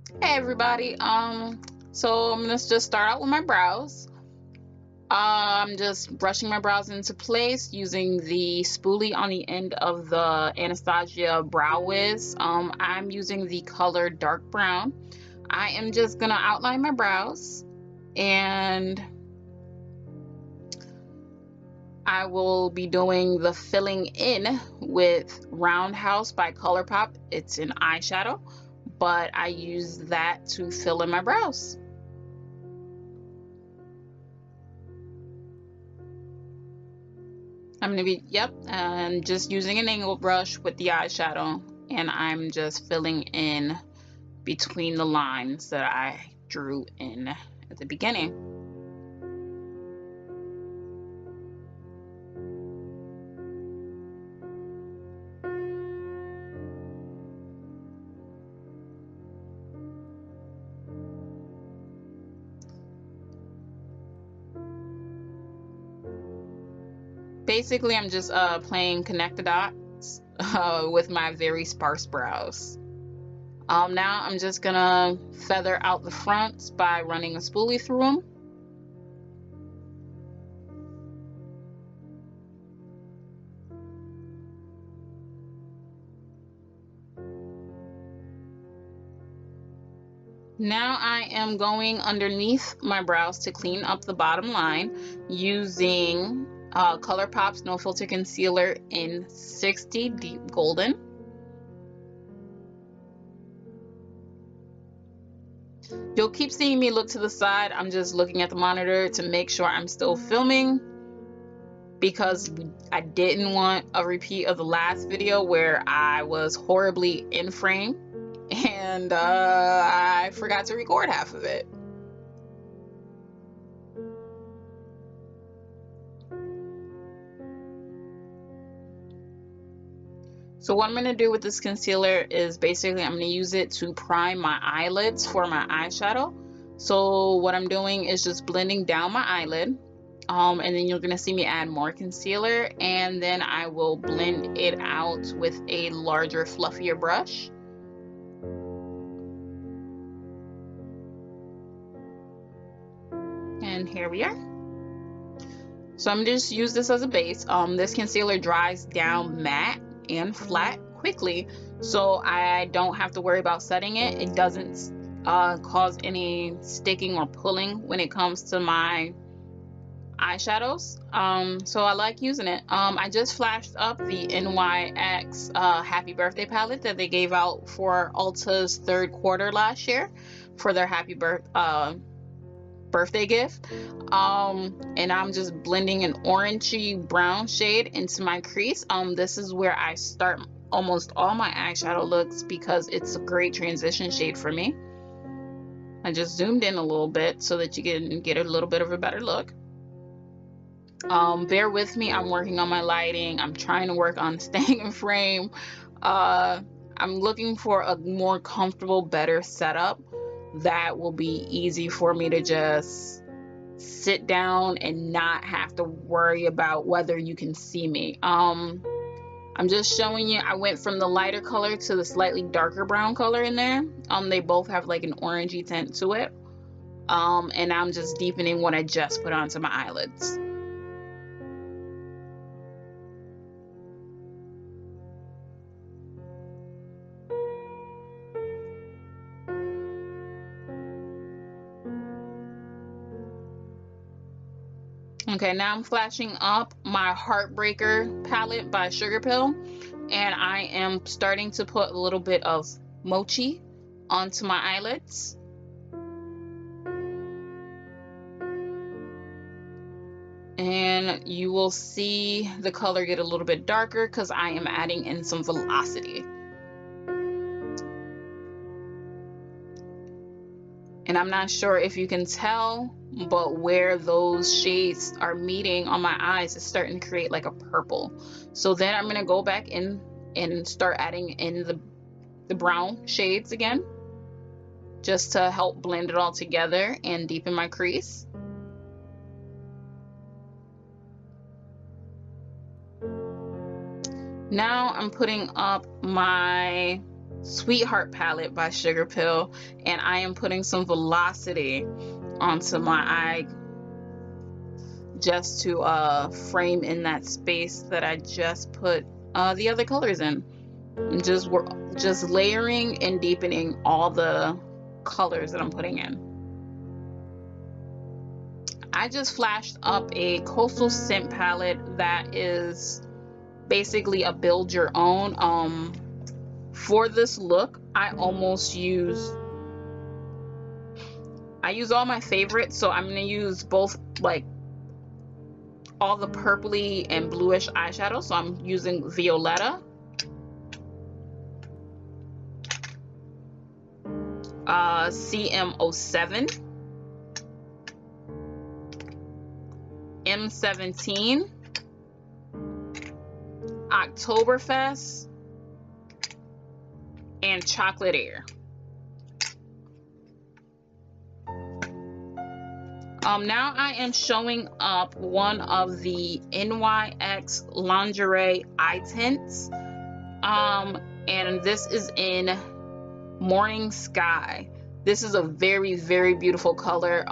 Hey everybody, so I'm gonna just start out with my brows. I'm just brushing my brows into place using the spoolie on the end of the Anastasia Brow Wiz. I'm using the color dark brown. I am just gonna outline my brows, and I will be doing the filling in with Roundhouse by Colourpop. It's an eyeshadow, but I use that to fill in my brows. I'm gonna be, and just using an angle brush with the eyeshadow, and I'm just filling in between the lines that I drew in at the beginning. Basically, I'm just playing connect the dots with my very sparse brows. Now I'm just gonna feather out the fronts by running a spoolie through them. Now I am going underneath my brows to clean up the bottom line using Colourpop's No Filter Concealer in 60 Deep Golden. You'll keep seeing me look to the side. I'm just looking at the monitor to make sure I'm still filming, because I didn't want a repeat of the last video where I was horribly in frame and I forgot to record half of it. So what I'm going to do with this concealer is basically I'm going to use it to prime my eyelids for my eyeshadow. So what I'm doing is just blending down my eyelid, and then you're going to see me add more concealer, and then I will blend it out with a larger, fluffier brush. And here we are. So I'm just use this as a base. This concealer dries down matte and flat quickly, so I don't have to worry about setting it. It doesn't cause any sticking or pulling when it comes to my eyeshadows. So I like using it. I just flashed up the NYX Happy Birthday Palette that they gave out for Ulta's third quarter last year for their birthday gift. And I'm just blending an orangey brown shade into my crease. This is where I start almost all my eyeshadow looks because it's a great transition shade for me. I just zoomed in a little bit so that you can get a little bit of a better look. Bear with me, I'm working on my lighting. I'm trying to work on staying in frame. I'm looking for a more comfortable, better setup that will be easy for me to just sit down and not have to worry about whether you can see me. I'm just showing you, I went from the lighter color to the slightly darker brown color in there. They both have like an orangey tint to it. And I'm just deepening what I just put onto my eyelids. Okay, now I'm flashing up my Heartbreaker palette by SugarPill, and I am starting to put a little bit of mochi onto my eyelids. And you will see the color get a little bit darker because I am adding in some velocity. And I'm not sure if you can tell, but where those shades are meeting on my eyes is starting to create like a purple. So then I'm gonna go back in and start adding in the brown shades again, just to help blend it all together and deepen my crease. Now I'm putting up my Sweetheart palette by SugarPill, and I am putting some velocity onto my eye just to frame in that space that I just put the other colors in. And just layering and deepening all the colors that I'm putting in. I just flashed up a Coastal Scent palette that is basically a build your own. For this look, I use all my favorites, so I'm gonna use both, like all the purpley and bluish eyeshadow. So I'm using Violetta, CM07, M17, Oktoberfest, and Chocolate Air. Now I am showing up one of the NYX Lingerie eye tints, and this is in Morning Sky. This is a very, very beautiful color.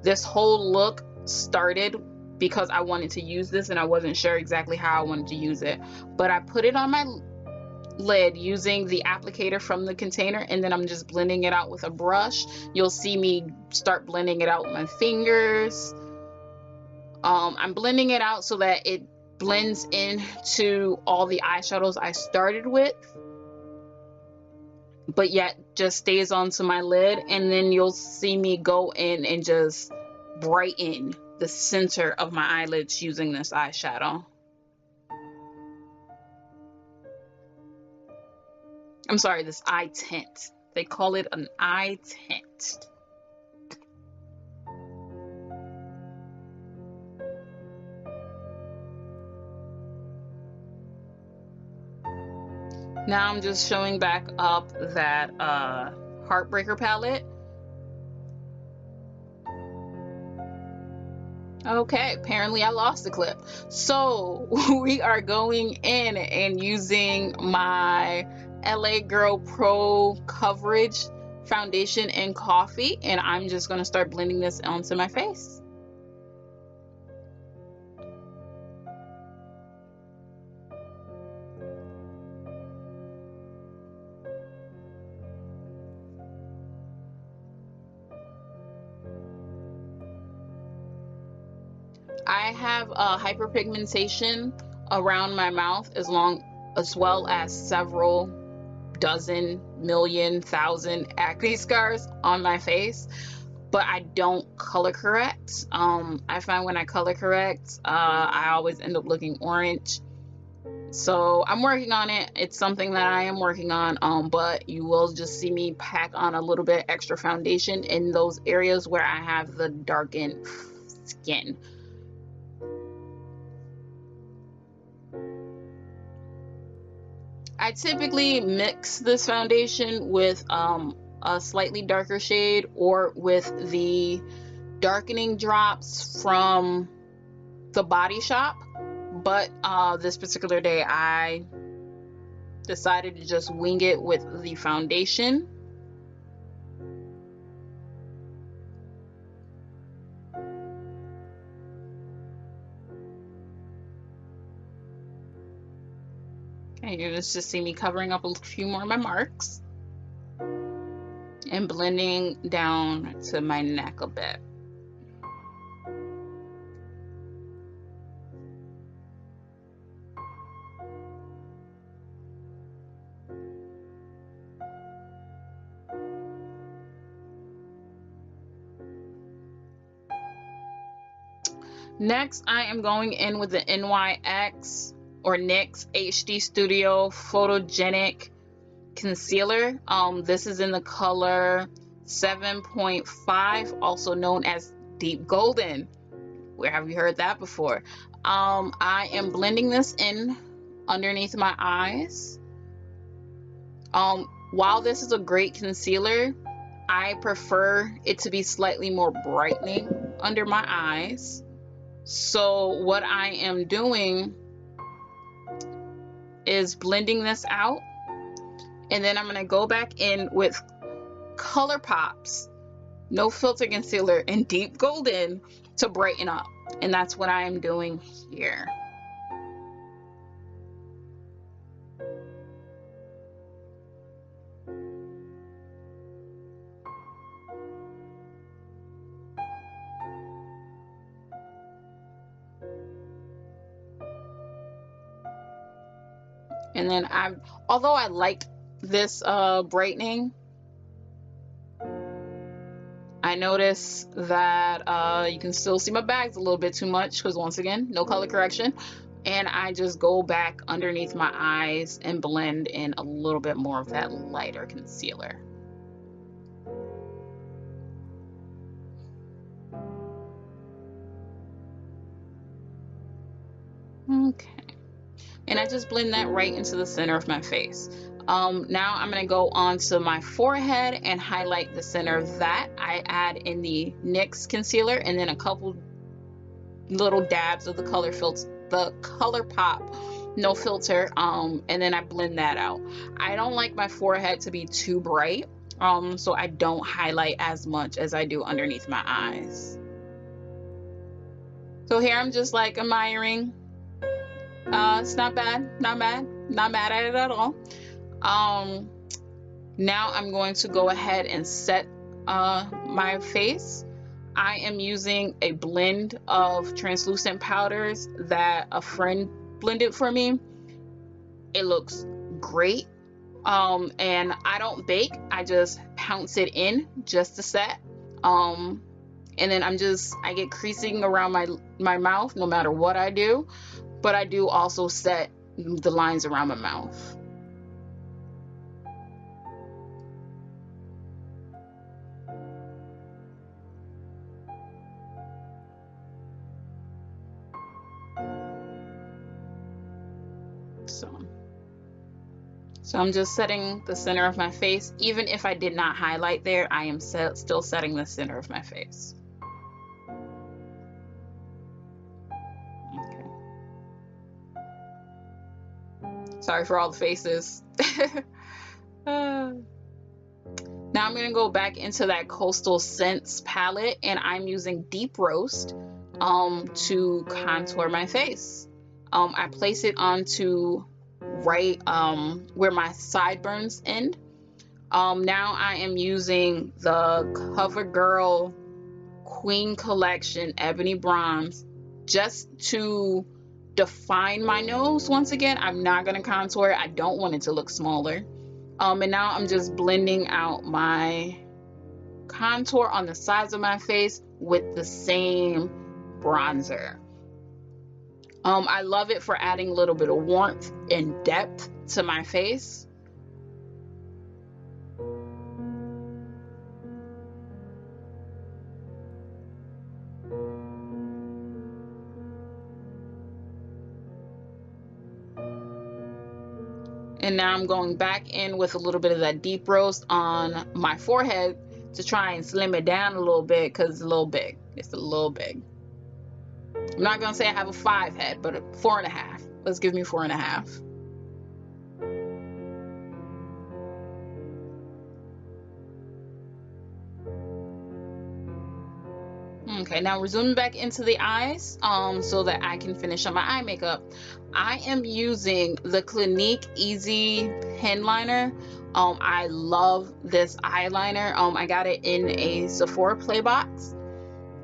This whole look started because I wanted to use this and I wasn't sure exactly how I wanted to use it, but I put it on my lid using the applicator from the container, and then I'm just blending it out with a brush. You'll see me start blending it out with my fingers. I'm blending it out so that it blends into all the eyeshadows I started with, but yet just stays onto my lid. And then you'll see me go in and just brighten the center of my eyelids using this eyeshadow. I'm sorry, this eye tint. They call it an eye tint. Now I'm just showing back up that Heartbreaker palette. Okay, apparently I lost the clip. So we are going in and using my LA Girl Pro Coverage foundation in Coffee, and I'm just going to start blending this onto my face. I have hyperpigmentation around my mouth, as well as several dozen, million, thousand acne scars on my face, but I don't color correct. I find when I color correct, I always end up looking orange. So I'm working on it. It's something that I am working on, but you will just see me pack on a little bit extra foundation in those areas where I have the darkened skin. I typically mix this foundation with a slightly darker shade or with the darkening drops from the Body Shop, but this particular day I decided to just wing it with the foundation. And you're just see me covering up a few more of my marks and blending down to my neck a bit. Next, I am going in with the NYX or NYX HD Studio Photogenic Concealer. This is in the color 7.5, also known as Deep Golden. Where have you heard that before? I am blending this in underneath my eyes. While this is a great concealer, I prefer it to be slightly more brightening under my eyes. So what I am doing is blending this out And then I'm gonna go back in with Colourpop's No Filter Concealer in Deep Golden to brighten up. And that's what I am doing here. And then although I like this brightening, I notice that you can still see my bags a little bit too much because once again, no color correction. And I just go back underneath my eyes and blend in a little bit more of that lighter concealer. Okay. And I just blend that right into the center of my face. Now I'm going to go on to my forehead and highlight the center of that. I add in the NYX concealer and then a couple little dabs of the Colourpop No Filter, and then I blend that out. I don't like my forehead to be too bright, so I don't highlight as much as I do underneath my eyes. So here I'm just like admiring. It's not bad, not bad, not mad at it at all. Now I'm going to go ahead and set my face. I am using a blend of translucent powders that a friend blended for me. It looks great. And I don't bake, I just pounce it in just to set. And then I get creasing around my mouth no matter what I do. But I do also set the lines around my mouth. So I'm just setting the center of my face. Even if I did not highlight there, I am still setting the center of my face. Sorry for all the faces. Now I'm going to go back into that Coastal Scents palette, and I'm using Deep Roast to contour my face. I place it onto right where my sideburns end. Now I am using the Covergirl Queen Collection Ebony Bronze just to define my nose. Once again, I'm not going to contour it. I don't want it to look smaller. And now I'm just blending out my contour on the sides of my face with the same bronzer. I love it for adding a little bit of warmth and depth to my face. And now I'm going back in with a little bit of that Deep Roast on my forehead to try and slim it down a little bit because it's a little big. It's a little big. I'm not going to say I have a 5 head, but a 4.5. Let's give me 4.5. Okay, now we're zooming back into the eyes so that I can finish on my eye makeup. I am using the Clinique Easy Pen Liner. I love this eyeliner. I got it in a Sephora Play box.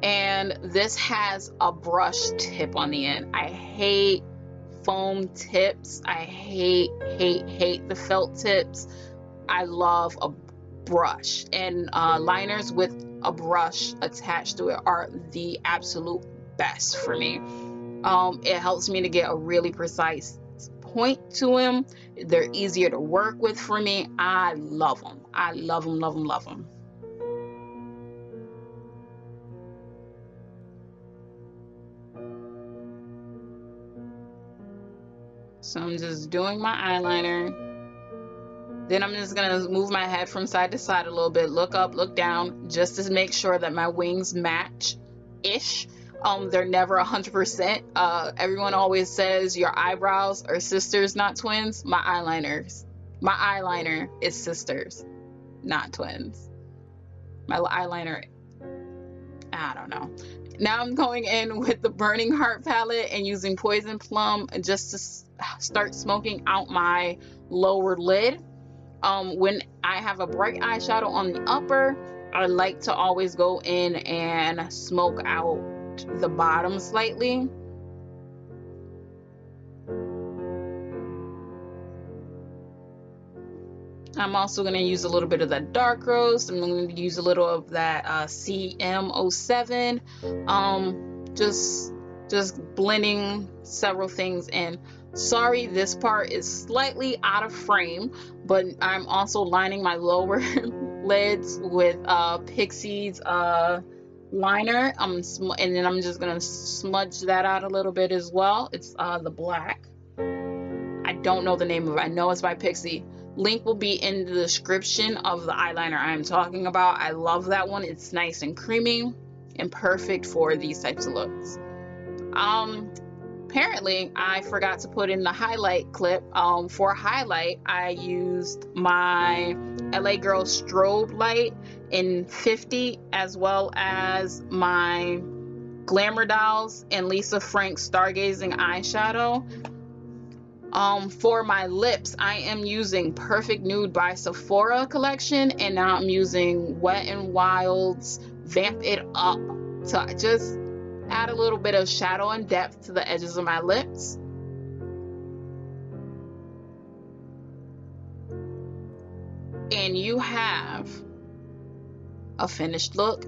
And this has a brush tip on the end. I hate foam tips. I hate the felt tips. I love a brush, and liners with a brush attached to it are the absolute best for me. It helps me to get a really precise point to them. They're easier to work with for me. I love them. I love them, love them, love them. So I'm just doing my eyeliner. Then I'm just gonna move my head from side to side a little bit, look up, look down, just to make sure that my wings match-ish. They're never 100%. Everyone always says your eyebrows are sisters, not twins. My eyeliners My eyeliner is sisters, not twins. My eyeliner, I don't know. Now I'm going in with the Burning Heart palette and using Poison Plum just to start smoking out my lower lid. When I have a bright eyeshadow on the upper, I like to always go in and smoke out the bottom slightly. I'm also going to use a little bit of that dark roast. I'm going to use a little of that CM07. Just blending several things in. Sorry, this part is slightly out of frame, but I'm also lining my lower lids with Pixi's liner. And then I'm just going to smudge that out a little bit as well. It's the black. I don't know the name of it. I know it's by Pixi. Link will be in the description of the eyeliner I'm talking about. I love that one. It's nice and creamy and perfect for these types of looks. Apparently I forgot to put in the highlight clip. For highlight, I used my LA Girl Strobe light in 50, as well as my Glamour Dolls and Lisa Frank Stargazing eyeshadow. For my lips, I am using Perfect Nude by Sephora collection, and now I'm using Wet n Wild's Vamp It Up to just add a little bit of shadow and depth to the edges of my lips. And you have a finished look.